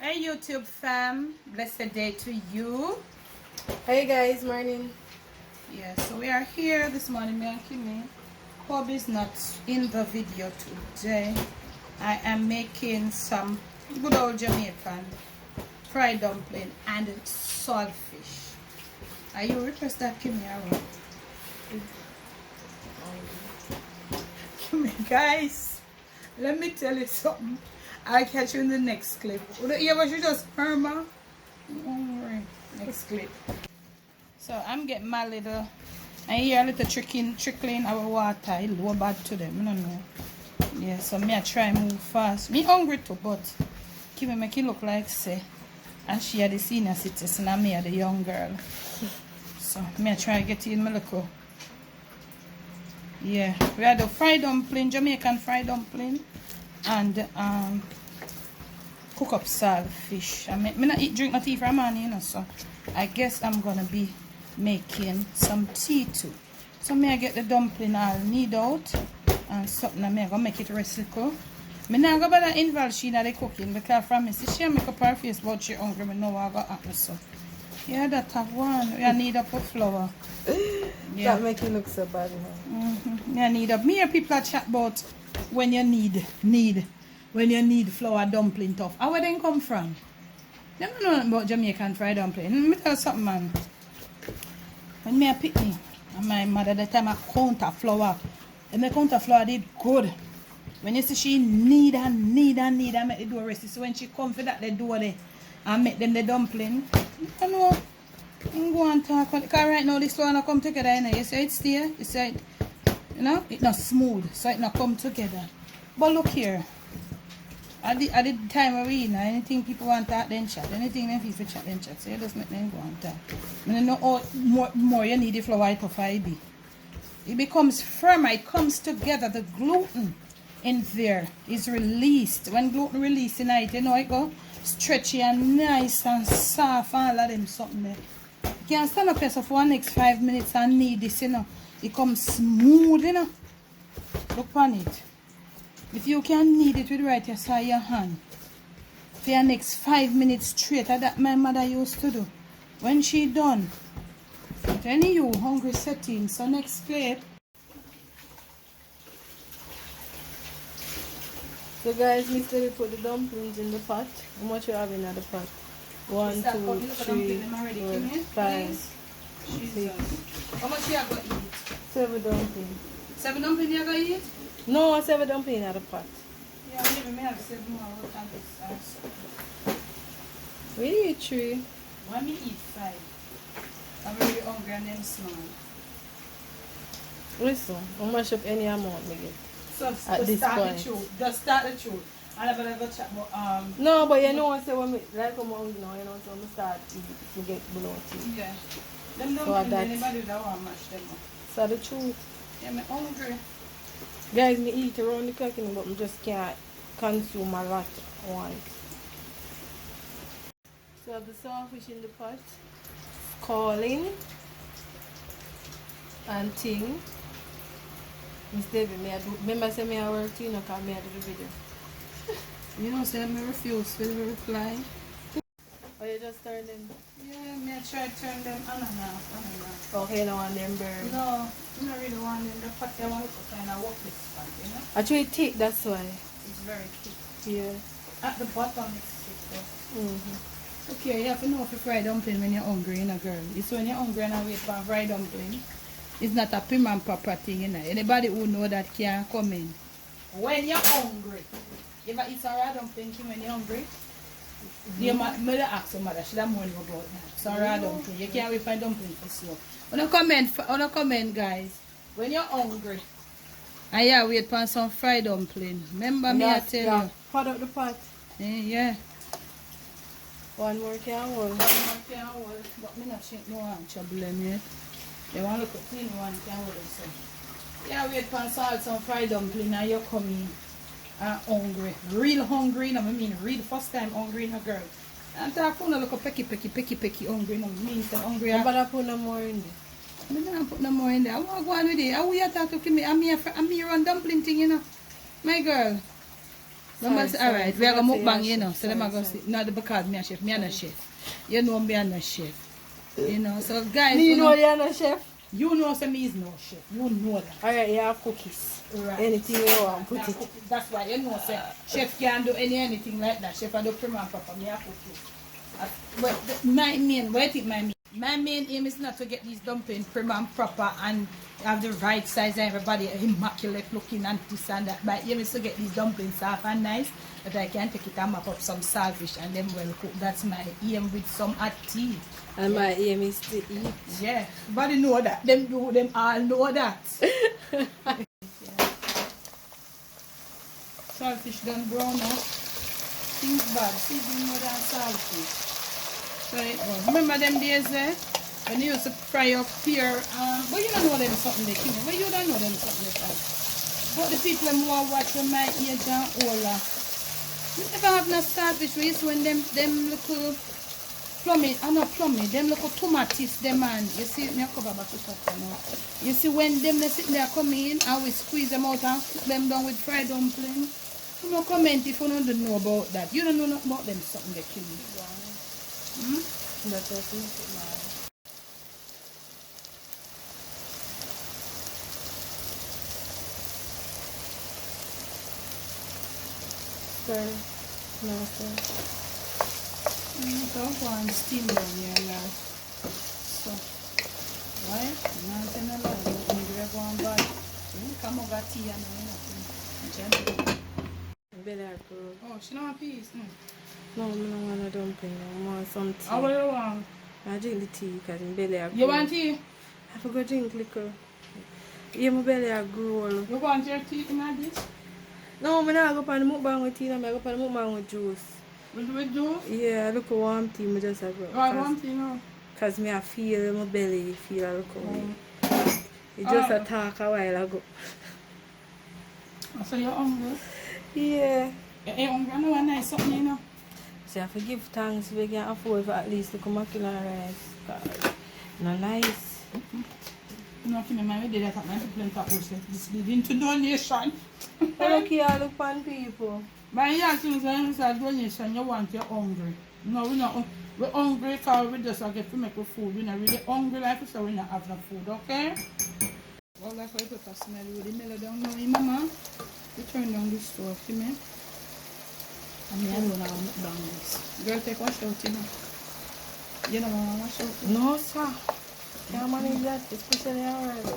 Hey YouTube fam, blessed day to you. Hey guys, morning. Yeah, so we are here this morning, me and Kimmey. Bob is not in the video today. I am making some good old Jamaican fried dumpling and saltfish. Are you request that, Kimmey, or what? Kimmey, guys, let me tell you something. I'll catch you in the next clip. Yeah, but you just murmur. Alright, next clip. So I'm getting my little, I hear a little trickling our water. It low bad to them, I don't know. Yeah, so me I try move fast. Me hungry too, but Kimmey make it look like say, and she are the senior citizen and me are the young girl. So me I try get in my little. Yeah, we had the fried dumpling, Jamaican fried dumpling, and cook up saltfish. Me not drink no tea from morning, you know, so I guess I'm gonna be making some tea too. So me I get the dumpling all knead out and something and me I gonna make it recipe. Me not go bother involve she in the cooking because from me see she make up her face but she hungry, me know what I got happen so. Yeah, that have one. We need up a flour. Yeah. That make you look so bad, huh? You need up. Me hear people chat about when you need flour dumpling tough. How where they come from? They don't know nothing about Jamaican fried dumpling. Let me tell you something, man. When me a pick me and my mother that time I counter flour. And my counter flour did good. When you see she need and make the door rest. So when she come for that they do there and make them the dumpling. I know. I'm going to talk because right now this one come together, you know. You say it stay, you say it, you know, it's not smooth, so it not come together. But look here, at the time where we, you know, anything people want to talk then chat, anything them people chat then chat, so you just make them go and talk. And you know how more you need the flour tougher it be. It becomes firmer, it comes together, the gluten in there is released. When gluten released in it, you know it go stretchy and nice and soft and all of them something there. You can stand up here so for the next 5 minutes and knead this, you know. It comes smooth, you know. Look on it. If you can knead it with right side your hand for the next 5 minutes straight, that my mother used to do. When she done, but any you hungry setting, so next clip. So guys, we still put the dumplings in the pot. How much you have in the pot? 1, 2, 3, 4, 5, 6. How much you have got to eat? 7 dumplings. 7 dumplings you got to eat? No, 7 dumplings in the pot. Yeah, maybe I have 7 more. We eat 3. Why me eat 5? I'm really hungry and them small. Listen, how much of any amount we get? So at this point. Just start the truth. And I'm gonna go chat about No, but you know what I say when me like I'm hungry now, you know, so I start to get bloated. yeah. Them don't So so that anybody that want mash them up. So the truth. Yeah, I'm hungry. Guys, me eat around the clock, but I just can't consume a lot at once. So I have the saltfish in the pot, calling and thing. Instead of me, I do. Remember, say me I work too, you know, because me I do the video. You know, say me refuse to reply. Or you just turn them? Yeah, me I try to turn them on and off. Okay, no one them burn. No, I don't really want them. The pot I want to kind of work this pot, you know? Actually thick, that's why. It's very thick. Yeah. At the bottom it's thick though. Mm-hmm. Okay, you have to know if you fry dumpling when you're hungry, you know, girl. It's when you're hungry and I wait for a fried dumpling. It's not a prim and proper thing, you know. Anybody who know that can come in. When you're hungry. If I eat a raw dumpling when you're hungry, your mother ask your mother, she don't know about that. So raw dumpling. You can't wait for dumpling for slow. On a comment, guys. When you're hungry, and you wait for some fried dumpling. Remember me I tell you. Pot up the pot. Yeah. One more can hold. But me not shake no one trouble them yet. They want to look at clean one can hold them so. Yeah, wait for some fried dumpling and you come in hungry. Real hungry, no, I mean real first time hungry, no girl. And talk for no look at pecky hungry, no means that hungry. But I put no more in there. I don't put no more in there. I want to go on with it. How we are talking to me? I'm here run dumpling thing, you know. My girl. Alright, we are going to mukbang, you know. So them are going to see. Not because me a chef. Me a no chef. You know me a no chef. You know, so guys. Me know you are no chef. You know so me is no chef. You know that. Alright, you have cookies. Right. Anything you want, put it. That's why you know say chef can't do anything like that. Chef I do prim and proper. Me a cookies. But my main, what I think my main aim is not to get these dumplings prim and proper and have the right size and everybody immaculate looking and this and that. My aim is to get these dumplings soft and nice that I can take it and map up some saltfish and then well cook. That's my aim with some hot tea. And my aim is to eat. Yeah, everybody know that. Them all know that. Saltfish done brown up. Things bad. Seasoning more than saltfish. So, remember them days there? When you used to fry up pear, but you don't know them something they kill. But you don't know them something they kill. But the people who are watching my age and older, you never have no saltfish. We used to when them little plummy, not plummy, them little tomatoes, them man. You see, me cover back to shop now. You see when them they sit there come in and we squeeze them out and cook them down with fried dumplings. You know, comment if you don't know about that. You don't know about them something they kill. That's what it is. Stir. No, sir. Don't go and steam down here now. So, right? Nothing alone. You go and buy. Come over tea and nothing. Belly apple. Oh, she don't want peas. No, I don't want a dumpling. I want some tea. What do you want? I drink the tea because my belly are You want tea? I forgot to drink liquor. Yeah, my belly are grow. You want your tea to my dish? No, I'm not going to mukbang with tea. I'm going to mukbang with juice. With juice? Yeah, look at warm tea. I just have warm tea now. Because I feel my belly feel a little It just a talk a while ago. So you're hungry? Yeah. You're hungry? I know a nice something, you know. So I have to give thanks if we can afford for at least to come back in our rice. Because not nice. No, Kimmey, my did that at my people in Tapos. This lead into donation. Look here, look on people. But yeah, things when it's a donation, you want you're hungry. No, we're hungry because we just get to make the food. We're not really hungry like so we're not having food, okay? Well, that's why I put a smell really mellow down now, mama. We turn down the stove, Kimmey. And me alone have mukbang this. Girl, take wash out, you know. You don't want to wash out? No, sir. Can't manage that, especially already.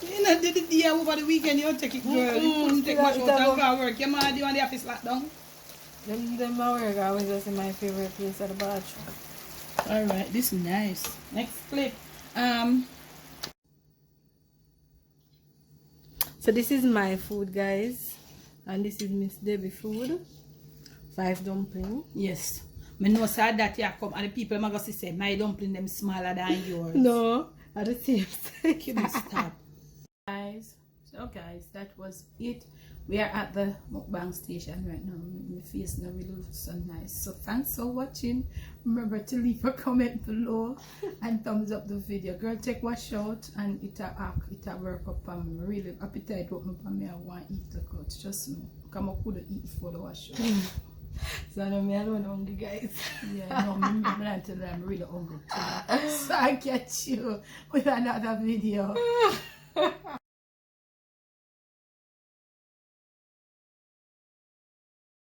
You know, did it there over the weekend, you take it, girl. You couldn't take wash out and go work. Your man, do you want the office locked down? Them my work always just in my favorite place at the bathroom. Alright, this is nice. Next clip. So this is my food, guys. And this is Miss Debbie food. 5 dumplings. Yes. I know so that you come and the people are going to say my dumpling them smaller than yours. No, at the same time. Can you stop? Guys, so guys, that was it. We are at the mukbang station right now. My face now really looks so nice. So thanks for watching. Remember to leave a comment below and thumbs up the video. Girl, take wash out and it a work up and really appetite open for me. I want to eat the cuts. Just me. Come up with eat before the wash out. So I know me alone hungry, guys. Yeah, no, I'm really hungry too. So I catch you with another video.